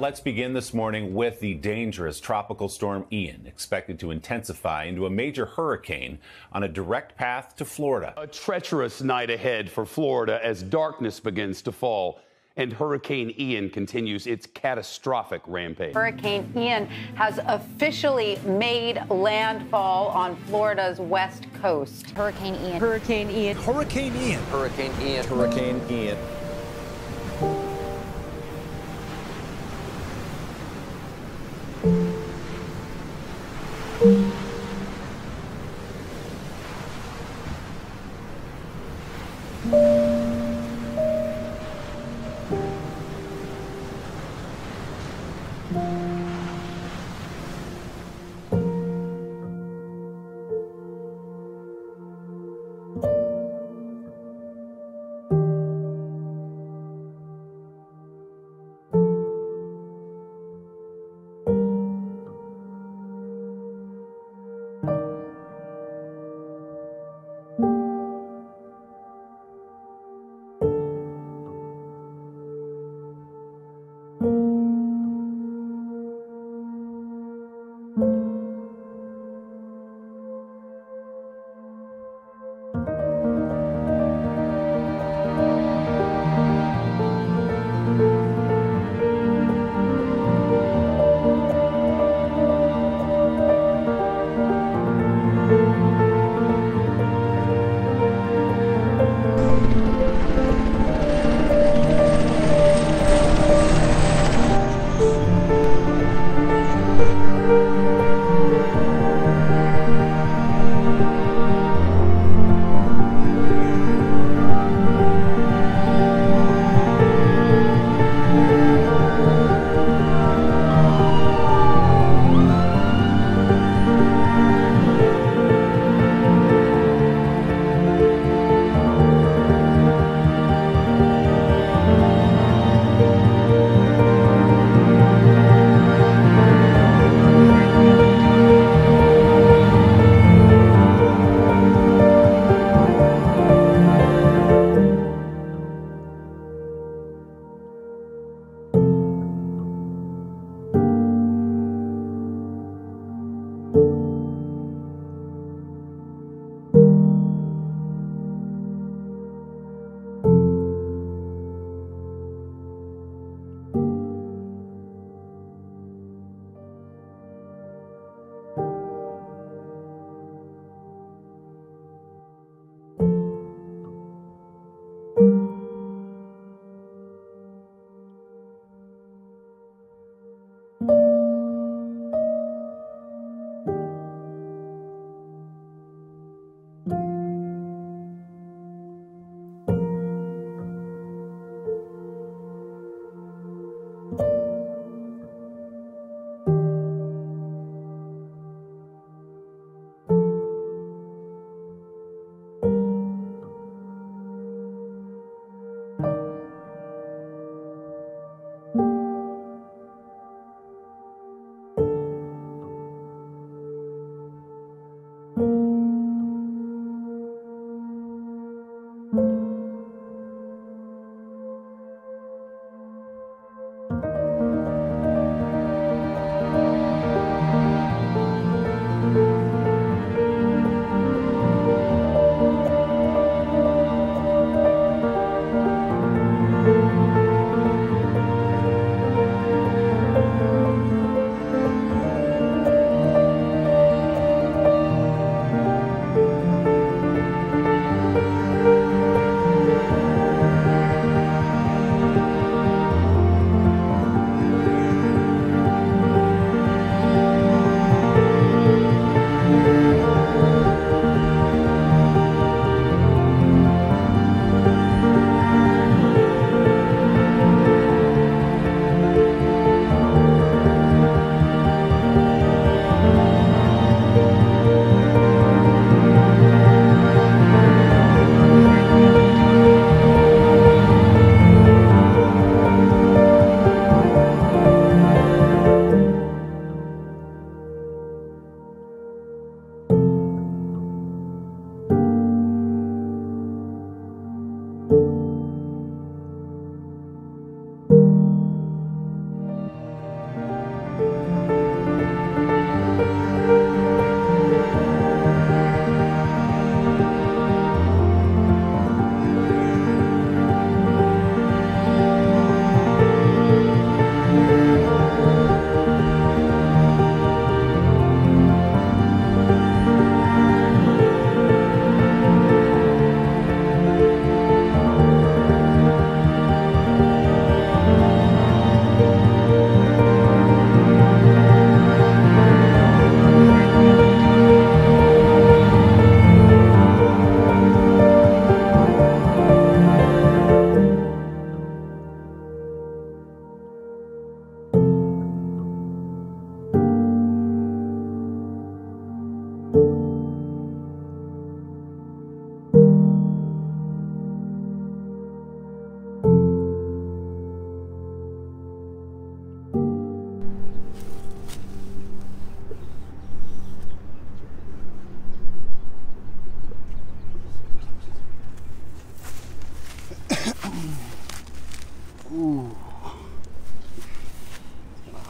Let's begin this morning with the dangerous tropical storm Ian, expected to intensify into a major hurricane on a direct path to Florida. A treacherous night ahead for Florida as darkness begins to fall and Hurricane Ian continues its catastrophic rampage. Hurricane Ian has officially made landfall on Florida's west coast. Hurricane Ian. Hurricane Ian. Hurricane Ian. Hurricane Ian. Hurricane Ian.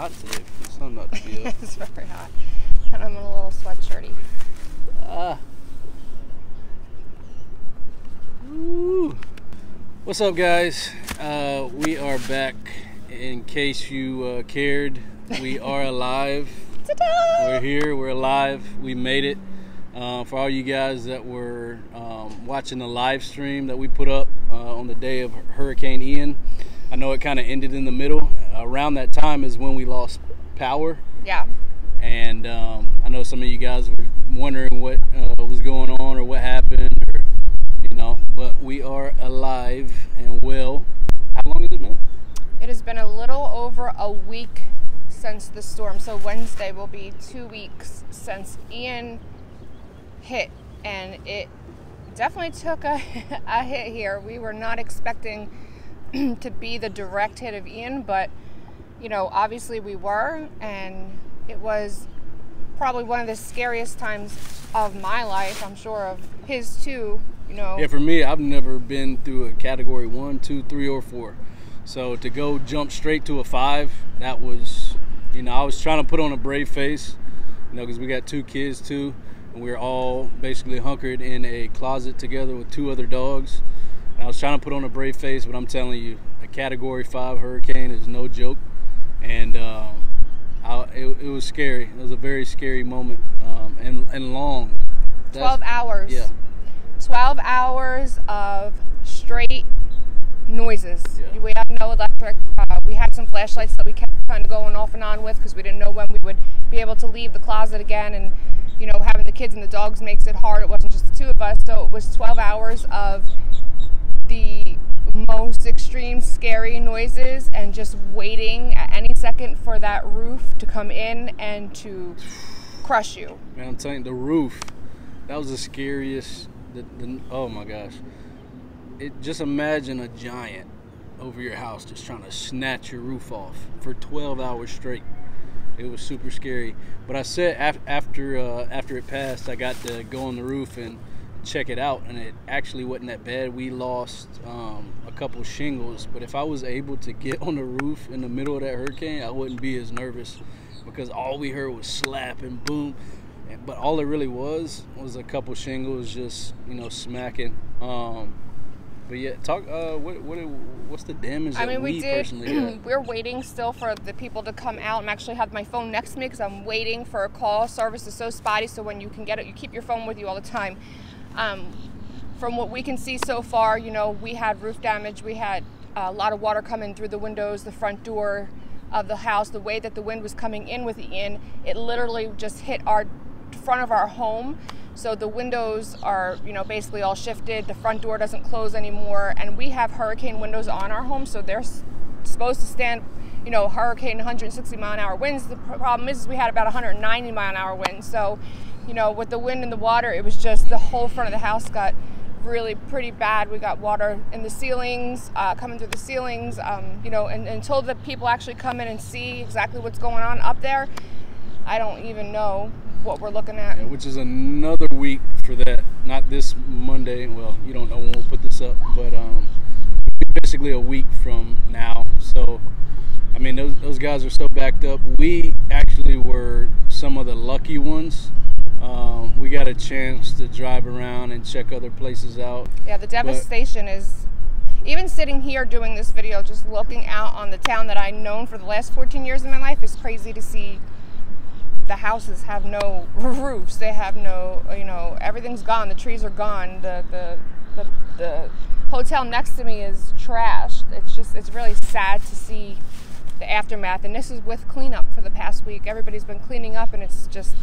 hot today for the sun not to be up. It's very hot. And I'm in a little sweatshirty. What's up, guys? We are back. In case you cared, we are alive. Ta-da! We're here. We're alive. We made it. For all you guys that were watching the live stream that we put up on the day of Hurricane Ian, I know it kind of ended in the middle. Around that time is when we lost power. Yeah. And I know some of you guys were wondering what was going on or what happened, or, you know, but we are alive and well. How long has it been? It has been a little over a week since the storm. So Wednesday will be 2 weeks since Ian hit, and it definitely took a hit here. We were not expecting to be the direct hit of Ian, but you know, obviously we were, and it was probably one of the scariest times of my life. I'm sure of his too, you know. Yeah, for me, I've never been through a category 1, 2, 3, or 4. So to go jump straight to a 5, that was, you know, I was trying to put on a brave face, you know, because we got 2 kids too, and we were all basically hunkered in a closet together with 2 other dogs. And I was trying to put on a brave face, but I'm telling you, a category 5 hurricane is no joke. And it was scary. It was a very scary moment, and long. 12 hours. Yeah. 12 hours of straight noises. Yeah. We had no electric. We had some flashlights that we kept kind of going off and on with because we didn't know when we would be able to leave the closet again. And, you know, having the kids and the dogs makes it hard. It wasn't just the 2 of us. So it was 12 hours of the most extreme scary noises and just waiting at any second for that roof to come in and to crush you. Man, I'm telling you, the roof, that was the scariest. Oh my gosh. Just imagine a giant over your house just trying to snatch your roof off for 12 hours straight. It was super scary. But I said after it passed, I got to go on the roof and check it out, and it actually wasn't that bad. We lost a couple shingles, but if I was able to get on the roof in the middle of that hurricane, I wouldn't be as nervous, because all we heard was slap and boom. But all it really was a couple shingles just, you know, smacking. But yeah, talk. What's the damage that we personally got? We're waiting still for the people to come out. I'm actually have my phone next to me because I'm waiting for a call. Service is so spotty, so when you can get it, you keep your phone with you all the time. From what we can see so far, you know, we had roof damage. We had a lot of water coming through the windows, the front door of the house. The way that the wind was coming in with Ian, it literally just hit our front of our home. So the windows are, you know, basically all shifted. The front door doesn't close anymore, and we have hurricane windows on our home, so they're supposed to stand, you know, hurricane 160 mile an hour winds. The problem is we had about 190 mile an hour winds. So, you know, with the wind and the water, it was just the whole front of the house got really pretty bad. We got water in the ceilings, coming through the ceilings, you know, and until the people actually come in and see exactly what's going on up there, I don't even know what we're looking at. Yeah, which is another week for that. Not this Monday. Well, you don't know when we'll put this up, but basically a week from now. So, I mean, those guys are so backed up. We actually were some of the lucky ones. We got a chance to drive around and check other places out. Yeah, the devastation is, even sitting here doing this video, just looking out on the town that I've known for the last 14 years of my life, is crazy to see. The houses have no roofs. They have no, you know, everything's gone. The trees are gone. The hotel next to me is trashed. It's really sad to see the aftermath. And this is with cleanup for the past week. Everybody's been cleaning up, and it's just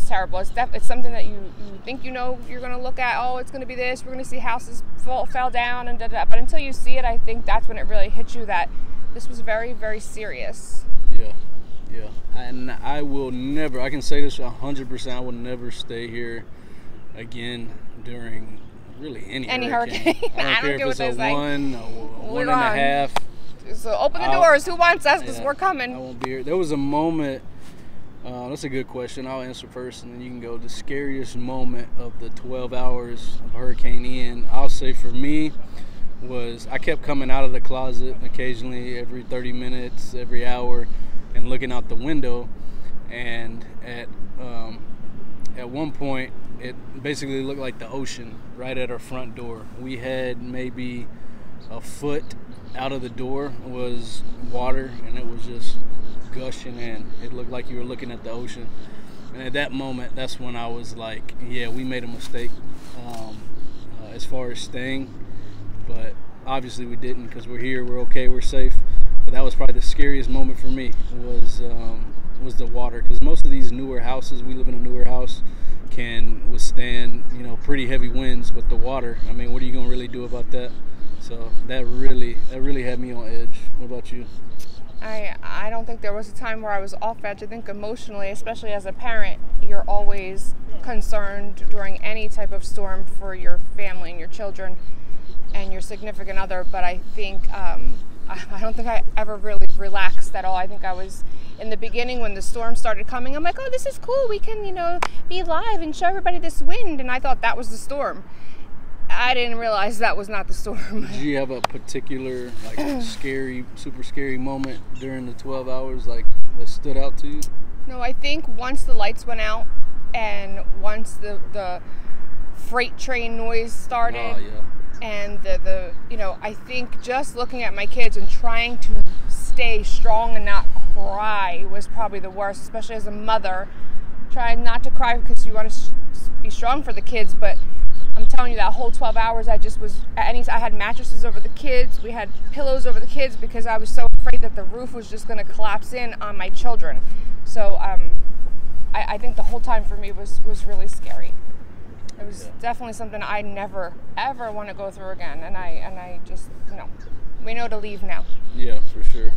terrible. It's something that you think, you know, you're going to look at. Oh, it's going to be this. We're going to see houses fell down and da-da. But until you see it, I think that's when it really hits you that this was very, very serious. Yeah. Yeah, and I will never, I can say this 100%, I will never stay here again during really any hurricane. I don't care if it's a 1 or 1.5. So open the doors. Who wants us? Because we're coming. I won't be here. There was a moment, that's a good question. I'll answer first, and then you can go. The scariest moment of the 12 hours of Hurricane Ian, I'll say for me, was I kept coming out of the closet occasionally, every 30 minutes, every hour. and looking out the window, and at one point it basically looked like the ocean right at our front door. We had maybe a foot out of the door was water, and it was just gushing in. It looked like you were looking at the ocean. And at that moment, that's when I was like, yeah, we made a mistake as far as staying. But obviously we didn't, because we're here, we're okay, we're safe. But that was probably the scariest moment for me, was the water. Because most of these newer houses, we live in a newer house, can withstand, pretty heavy winds. But the water, I mean, what are you going to really do about that? So that really had me on edge. What about you? I don't think there was a time where I was off edge. I think emotionally, especially as a parent, you're always concerned during any type of storm for your family and your children and your significant other. But I think I don't think I ever really relaxed at all. I think I was in the beginning when the storm started coming. I'm like, oh, this is cool. We can, be live and show everybody this wind. And I thought that was the storm. I didn't realize that was not the storm. Did you have a particular, super scary moment during the 12 hours, that stood out to you? No, I think once the lights went out and once the freight train noise started, and I think just looking at my kids and trying to stay strong and not cry was probably the worst, especially as a mother. Trying not to cry because you want to be strong for the kids, but I'm telling you, that whole 12 hours, I had mattresses over the kids. We had pillows over the kids because I was so afraid that the roof was just going to collapse in on my children. So I think the whole time for me was really scary. It was definitely something I never, ever want to go through again. And I just, we know to leave now. Yeah, for sure.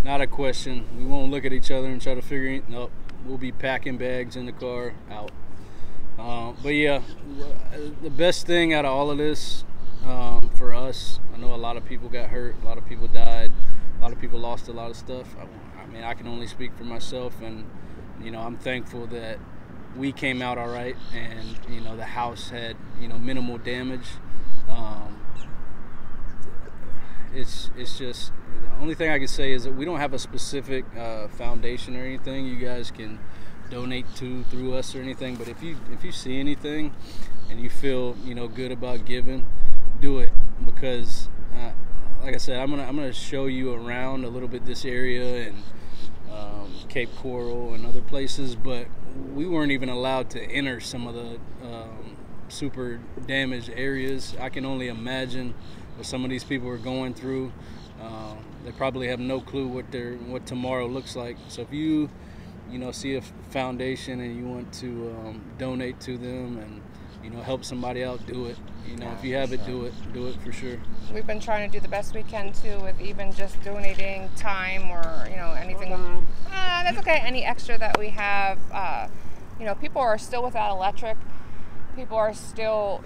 Not a question. We won't look at each other and try to figure it. Nope. We'll be packing bags in the car, out. But yeah, the best thing out of all of this for us, I know a lot of people got hurt, a lot of people died, a lot of people lost a lot of stuff. I mean, I can only speak for myself, and I'm thankful that we came out all right, and the house had minimal damage. It's just, the only thing I can say is that we don't have a specific foundation or anything you guys can donate to through us or anything, but if you see anything and you feel good about giving, do it, because like I said, I'm gonna show you around a little bit this area and Cape Coral and other places, but we weren't even allowed to enter some of the super damaged areas. I can only imagine what some of these people are going through. They probably have no clue what tomorrow looks like. So if you see a foundation and you want to donate to them and help somebody out, do it. If you have it, do it for sure. We've been trying to do the best we can too, with even just donating time or anything. That's okay. Any extra that we have. People are still without electric. People are still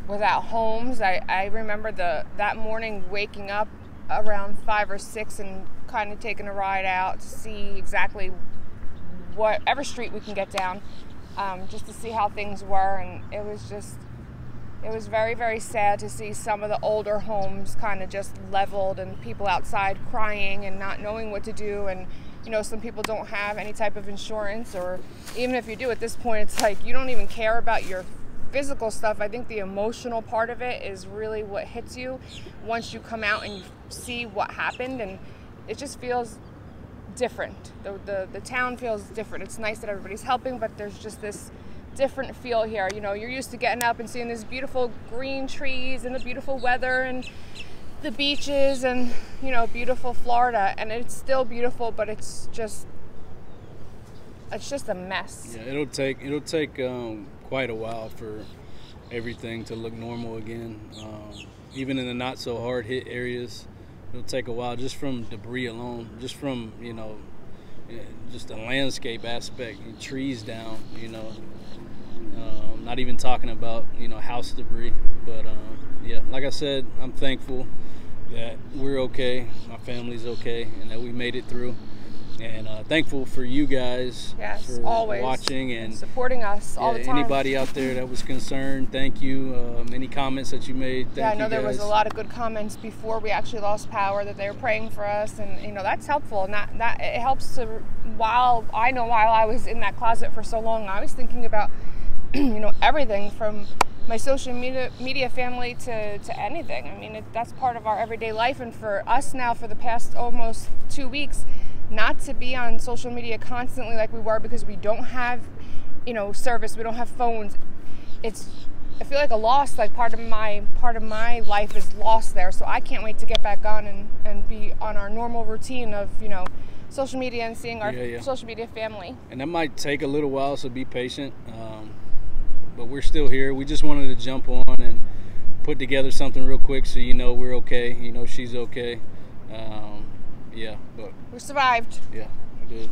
without homes. I remember that morning waking up around 5 or 6 and kind of taking a ride out to see exactly whatever street we can get down, just to see how things were. And it was very, very sad to see some of the older homes kind of just leveled and people outside crying and not knowing what to do. And some people don't have any type of insurance, or even if you do, at this point it's like you don't even care about your physical stuff. I think the emotional part of it is really what hits you once you come out and you see what happened, and it just feels different. The town feels different. It's nice that everybody's helping, but there's just this different feel here. You're used to getting up and seeing these beautiful green trees and the beautiful weather and the beaches and beautiful Florida, and it's still beautiful, but it's just a mess. Yeah, it'll take quite a while for everything to look normal again. Even in the not so hard hit areas, it'll take a while, just from debris alone, just from just the landscape aspect, and trees down, not even talking about house debris. But yeah, like I said, I'm thankful that we're okay, my family's okay, and that we made it through. And thankful for you guys Yes, for always watching and supporting us all the time. Anybody out there that was concerned, thank you. Any comments that you made, thank you. Yeah, I know there guys. was a lot of good comments before we actually lost power that they were praying for us, and you know that's helpful. And that it helps to while I was in that closet for so long, I was thinking about you know everything from my social media family to anything. I mean, that's part of our everyday life, and for us now for the past almost 2 weeks, not to be on social media constantly like we were because we don't have, you know, service, we don't have phones. I feel like a loss, like part of my life is lost there. So I can't wait to get back on and be on our normal routine of, you know, social media and seeing our social media family. And that might take a little while, so be patient. But we're still here. We just wanted to jump on and put together something real quick so you know we're okay, you know she's okay. Yeah, but we survived. Yeah, we did.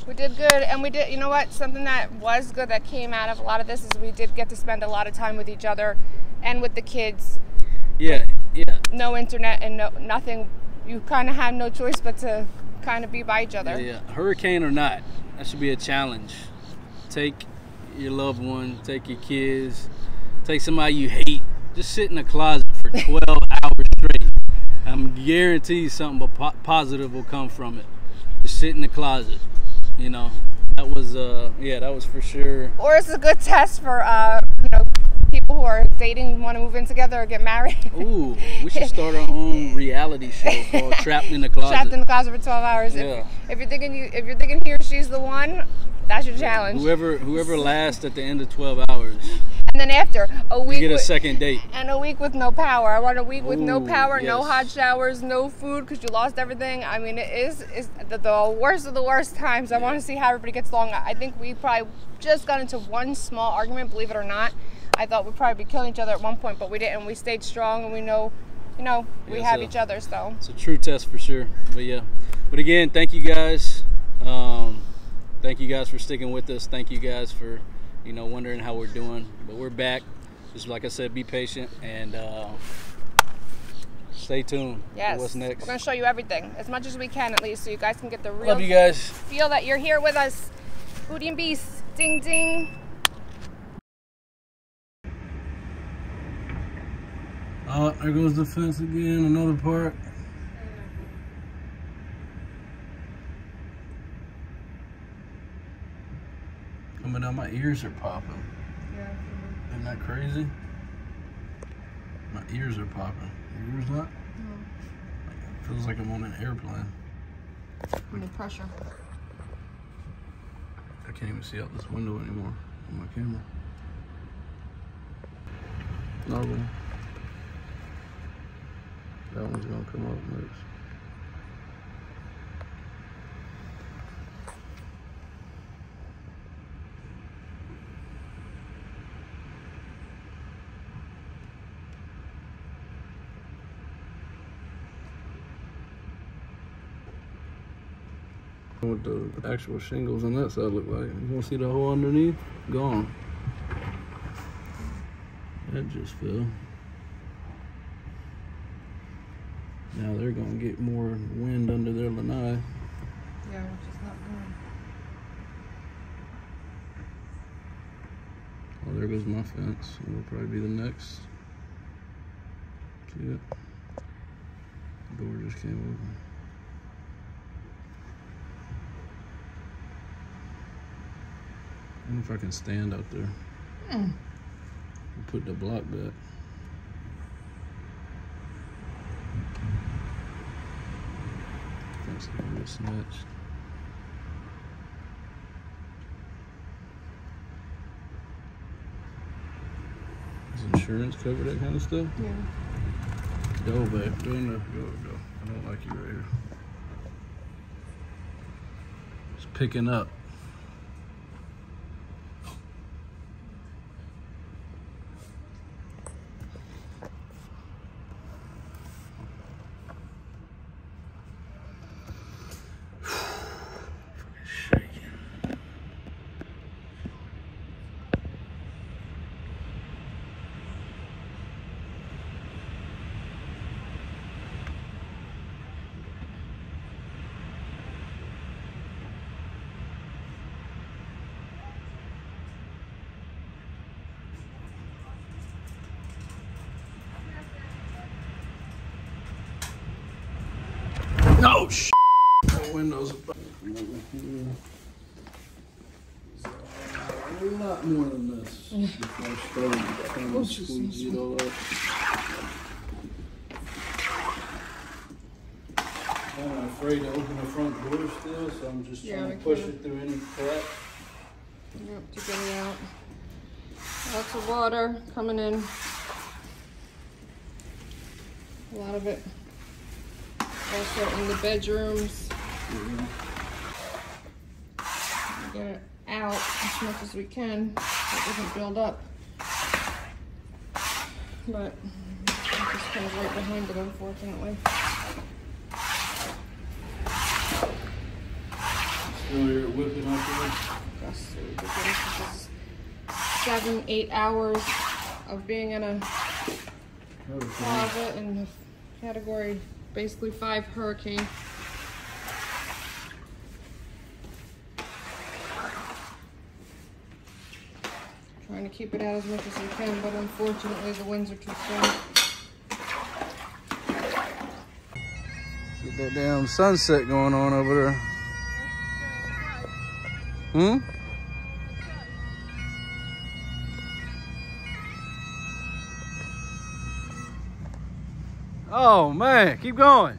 We did good, and we did, you know what, something that was good that came out of a lot of this is we did get to spend a lot of time with each other and with the kids. Yeah. No internet and nothing. You kind of had no choice but to kind of be by each other. Yeah. Hurricane or not, that should be a challenge. Take your loved one, take your kids, take somebody you hate, just sit in a closet for 12 hours straight. I'm guaranteed something positive will come from it. Just sit in the closet, you know. That was for sure. Or it's a good test for you know, people who are dating, want to move in together or get married. Ooh, we should start our own reality show called Trapped in the Closet. Trapped in the closet for 12 hours. Yeah. If you're thinking he or she's the one, that's your challenge. Whoever lasts at the end of 12 hours. And then after a week, you get a second date. And a week with no power. I want a week with no power, yes. No hot showers, no food because you lost everything. I mean, it is the worst of the worst times. I want to see how everybody gets along. I think we probably just got into one small argument, believe it or not. I thought we'd probably be killing each other at one point, but we didn't. We stayed strong, and we know, you know, we have each other. So it's a true test for sure. But yeah, but again, thank you guys. Thank you guys for sticking with us. Thank you guys for, you know, wondering how we're doing. But we're back. Just like I said, be patient and stay tuned. Yes. For what's next? We're gonna show you everything as much as we can, at least, so you guys can get the real. Love you guys. Feel that you're here with us. Booty and Beast. Ding ding. Oh, there goes the fence again. Another part. Coming out, my ears are popping. Yeah. Isn't that crazy? My ears are popping. Your ears not? No. It feels like I'm on an airplane. Under pressure. I can't even see out this window anymore on my camera. Another one. That one's gonna come up next. What the actual shingles on that side look like. You wanna see the hole underneath? Gone. That just fell. Now they're gonna get more wind under their lanai. Yeah, which is not good. Oh, there goes my fence. It'll probably be the next. See it? The door just came open. I wonder if I can stand out there. And put the block back. Fence is a little snatched. Does insurance cover that kind of stuff? Yeah. Go, babe. Go. I don't like you right here. It's picking up. that window's a lot more than this. Before I started trying to squeeze it all up. I'm afraid to open the front door still, so I'm just trying to push it through any crack. Yep, to get it out. Lots of water coming in. A lot of it also in the bedrooms. Get it out as much as we can so it doesn't build up. But it just comes right behind it, unfortunately. Still here whipping up there. This is 7-8 hours of being in a closet in the category basically 5 hurricane. Trying to keep it out as much as we can, but unfortunately the winds are too strong. Get that damn sunset going on over there. Hmm? Oh man, keep going.